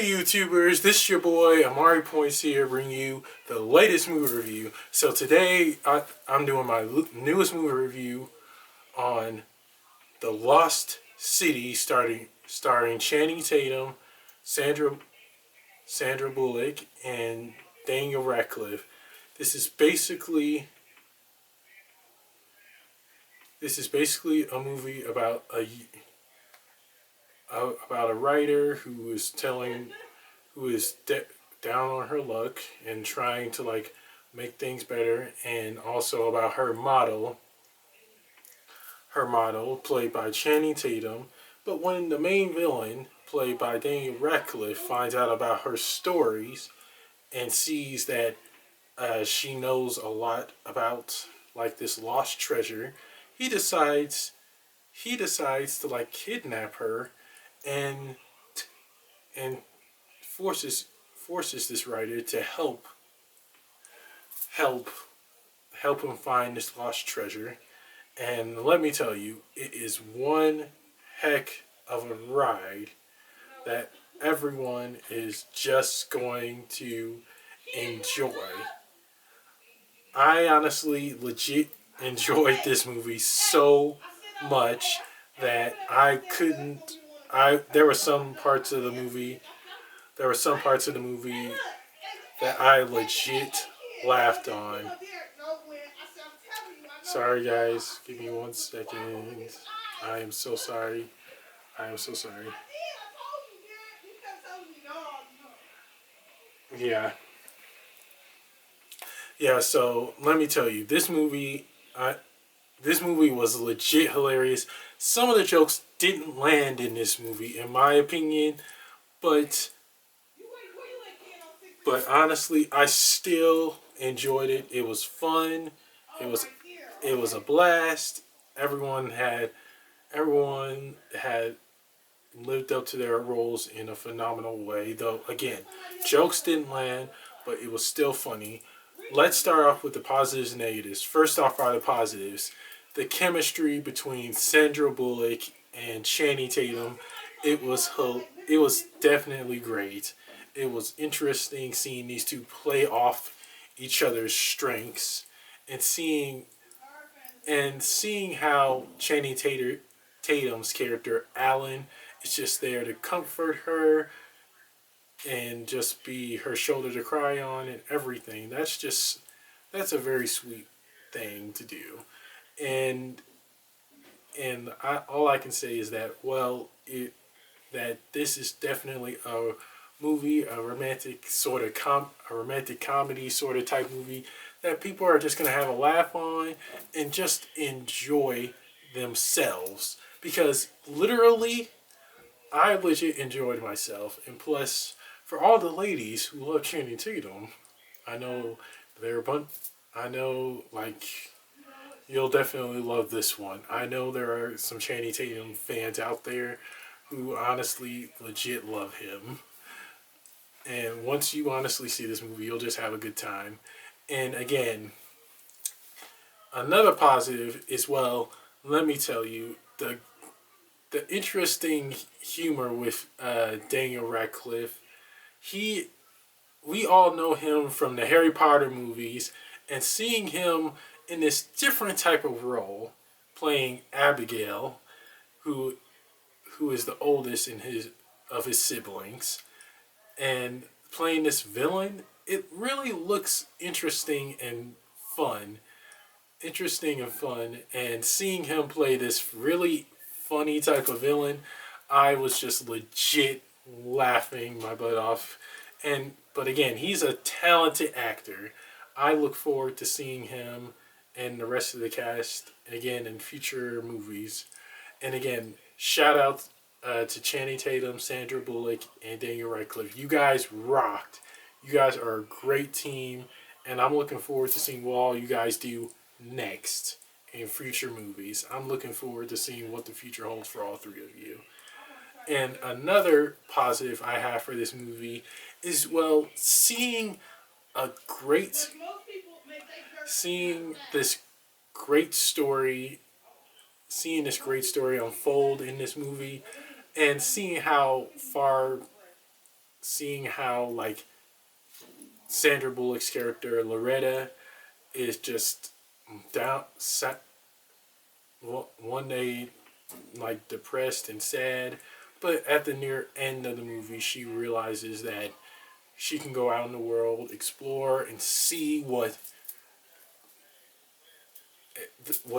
Hey YouTubers, this is your boy Amari Points here, bringing you the latest movie review. So today I'm doing my newest movie review on The Lost City, starring Channing Tatum, Sandra Bullock, and Daniel Radcliffe. This is basically a movie about a writer who is down on her luck and trying to make things better, and also about her model played by Channing Tatum. But when the main villain, played by Daniel Radcliffe, finds out about her stories and sees that she knows a lot about this lost treasure, he decides to kidnap her and and forces this writer to help help him find this lost treasure. And let me tell you, it is one heck of a ride that everyone is just going to enjoy. I honestly legit enjoyed this movie so much that I couldn't I there were some parts of the movie that I legit laughed on. Sorry guys, give me 1 second. I am so sorry. I am so sorry. Yeah. Yeah, so let me tell you, this movie was legit hilarious. Some of the jokes didn't land in this movie, in my opinion, but honestly, I still enjoyed it. It was fun. It was a blast. Everyone had lived up to their roles in a phenomenal way. Though again, jokes didn't land, but it was still funny. Let's start off with the positives and negatives. First off are the positives. The chemistry between Sandra Bullock and Channing Tatum, it was definitely great. It was interesting seeing these two play off each other's strengths, and seeing how Tatum's character Alan is just there to comfort her and just be her shoulder to cry on and everything. That's a very sweet thing to do. And all I can say is that that this is definitely a movie, a romantic comedy sort of type movie that people are just gonna have a laugh on and just enjoy themselves. Because literally, I legit enjoyed myself, and plus, for all the ladies who love Channing Tatum, I know they're a bunch. I know, you'll definitely love this one. I know there are some Channing Tatum fans out there who honestly legit love him. And once you honestly see this movie, you'll just have a good time. And again, another positive is, well, let me tell you, the interesting humor with Daniel Radcliffe. He We all know him from the Harry Potter movies, and seeing him in this different type of role, playing Abigail, who is the oldest of his siblings, and playing this villain, it really looks fun. Interesting and fun. And seeing him play this really funny type of villain, I was just legit laughing my butt off. But again, he's a talented actor. I look forward to seeing him and the rest of the cast again in future movies. And again, shout out to Channing Tatum, Sandra Bullock, and Daniel Radcliffe. You guys rocked. You guys are a great team, and I'm looking forward to seeing what all you guys do next in future movies. I'm looking forward to seeing what the future holds for all three of you. And another positive I have for this movie is, well, a great seeing this great story unfold in this movie, and seeing seeing how like Sandra Bullock's character Loretta is just down one day like depressed and sad, but at the near end of the movie she realizes that she can go out in the world, explore, and see what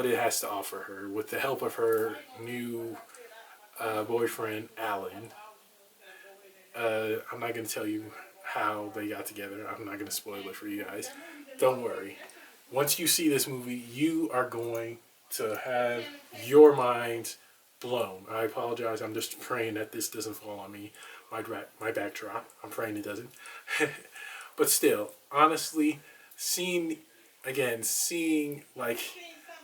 it has to offer her with the help of her new boyfriend Alan. I'm not going to tell you how they got together. I'm not going to spoil it for you guys. Don't worry. Once you see this movie, you are going to have your mind blown. I apologize. I'm just praying that this doesn't fall on me. My backdrop. I'm praying it doesn't. But still, honestly, seeing like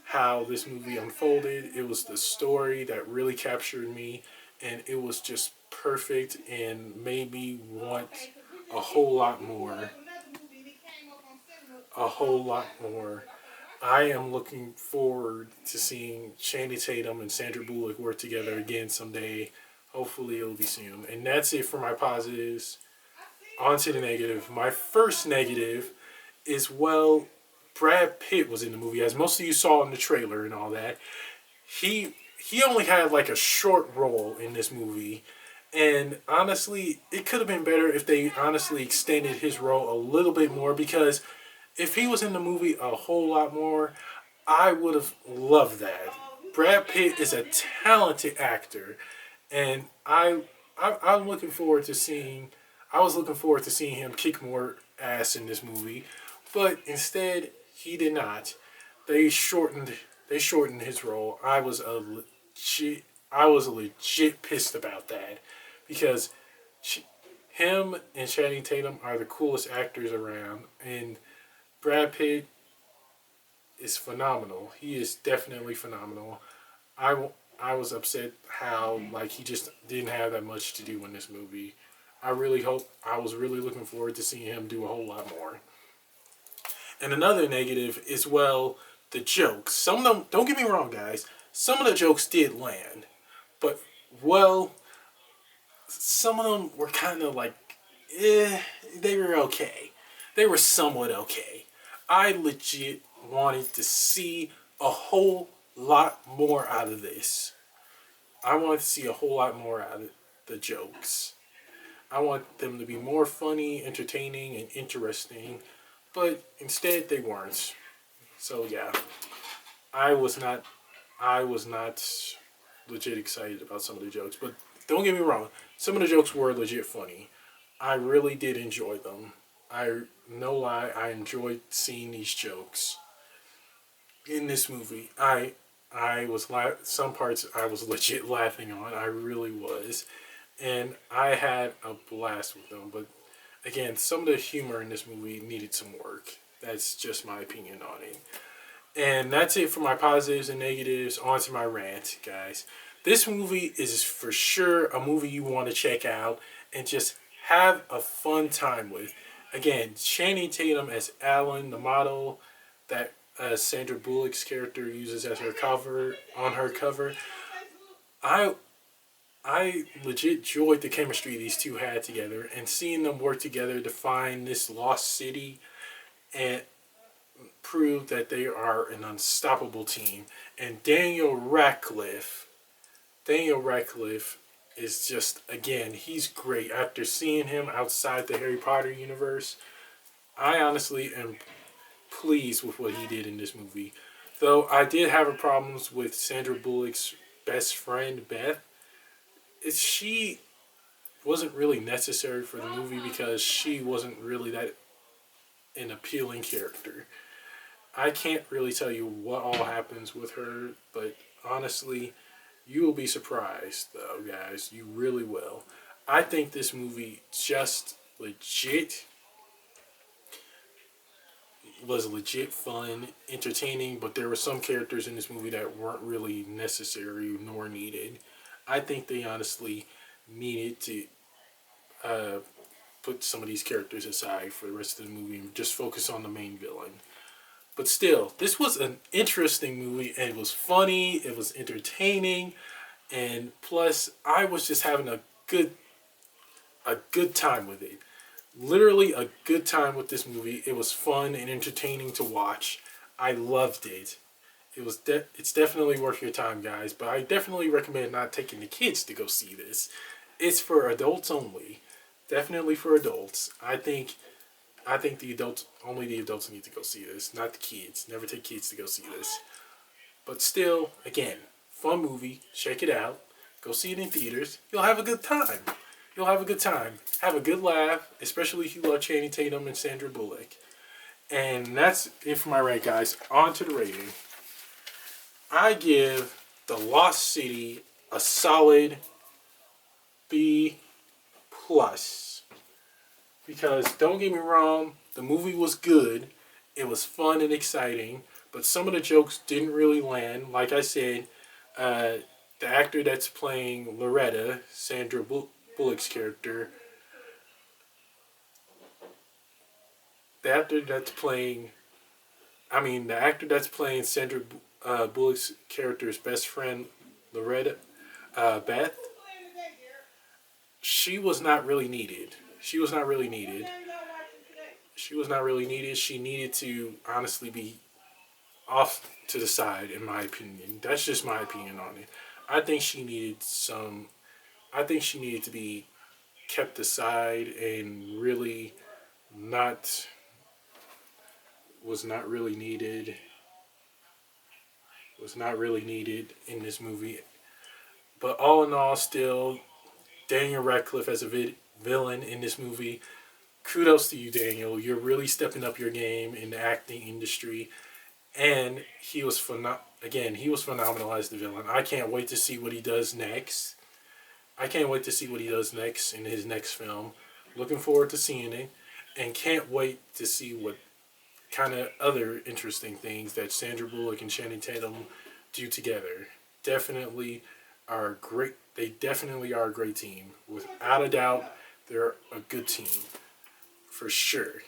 how this movie unfolded, it was the story that really captured me, and it was just perfect and made me want a whole lot more. A whole lot more. I am looking forward to seeing Channing Tatum and Sandra Bullock work together again someday. Hopefully, it'll be soon. And that's it for my positives. On to the negative. My first negative is, well, Brad Pitt was in the movie, as most of you saw in the trailer and all that. He only had like a short role in this movie, and honestly, it could have been better if they honestly extended his role a little bit more, because if he was in the movie a whole lot more, I would have loved that. Brad Pitt is a talented actor, and I'm looking forward to seeing. I was looking forward to seeing him kick more ass in this movie, but instead he did not. They shortened they shortened his role. I was a legit pissed about that, because him and Channing Tatum are the coolest actors around, and Brad Pitt is phenomenal. He is definitely phenomenal. I, I was upset how like he just didn't have that much to do in this movie. I was really looking forward to seeing him do a whole lot more. And another negative is, well, the jokes. Some of them, don't get me wrong, guys, some of the jokes did land, but well, some of them were kind of like, eh, they were okay. They were somewhat okay. I legit wanted to see a whole lot more out of this. I wanted to see a whole lot more out of the jokes. I want them to be more funny, entertaining, and interesting, but instead they weren't. So yeah, I was not I was not legit excited about some of the jokes, but don't get me wrong, some of the jokes were legit funny. I really did enjoy them. No lie, I enjoyed seeing these jokes in this movie. Some parts I was legit laughing on. I really was, and I had a blast with them. But again, some of the humor in this movie needed some work. That's just my opinion on it. And that's it for my positives and negatives. On to my rant, guys. This movie is for sure a movie you want to check out and just have a fun time with. Again, Channing Tatum as Alan, the model that Sandra Bullock's character uses as her cover on her cover. I I legit enjoyed the chemistry these two had together, and seeing them work together to find this lost city and prove that they are an unstoppable team. And Daniel Radcliffe is just, again, he's great. After seeing him outside the Harry Potter universe, I honestly am pleased with what he did in this movie. Though I did have a problems with Sandra Bullock's best friend Beth. She wasn't really necessary for the movie because she wasn't really that an appealing character. I can't really tell you what all happens with her, but honestly, you will be surprised, though, guys. You really will. I think this movie just was legit fun, entertaining, but there were some characters in this movie that weren't really necessary nor needed. I think they honestly needed to uh, put some of these characters aside for the rest of the movie and just focus on the main villain. But still, this was an interesting movie, and it was funny, it was entertaining, and plus, I was just having a good a good time with it. Literally a good time with this movie. It was fun and entertaining to watch. I loved it. It's definitely worth your time, guys. But I definitely recommend not taking the kids to go see this. It's for adults only. Definitely for adults. I think the adults need to go see this, not the kids. Never take kids to go see this. But still, again, fun movie. Check it out. Go see it in theaters. You'll have a good time. You'll have a good time. Have a good laugh, especially if you love Channing Tatum and Sandra Bullock. And that's it for my rant, guys. On to the rating. I give The Lost City a solid B plus. Because don't get me wrong, the movie was good. It was fun and exciting, but some of the jokes didn't really land. Like I said, the actor that's playing Loretta, Sandra Bullock's character, the actor that's playing, the actor that's playing Sandra Bullock's character's best friend, Loretta, Beth, she was not really needed. She was not really needed. She was not really needed. She needed to honestly be off to the side, in my opinion. That's just my opinion on it. I think she needed some. I think she needed to be kept aside and really not was not really needed. Was not really needed in this movie. But all in all, still, Daniel Radcliffe as a villain in this movie. Kudos to you, Daniel. You're really stepping up your game in the acting industry. And he was phenomenal as the villain. I can't wait to see what he does next. I can't wait to see what he does next in his next film. Looking forward to seeing it. And can't wait to see what kind of other interesting things that Sandra Bullock and Channing Tatum do together. Definitely are great. They definitely are a great team. Without a doubt, they're a good team. For sure.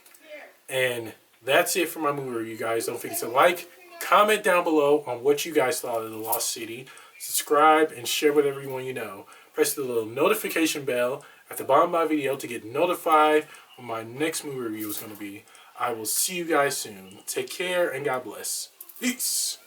And that's it for my movie review, guys. Don't forget to like, comment down below on what you guys thought of The Lost City. Subscribe and share with everyone you know. Press the little notification bell at the bottom of my video to get notified when my next movie review is going to be. I will see you guys soon. Take care and God bless. Peace.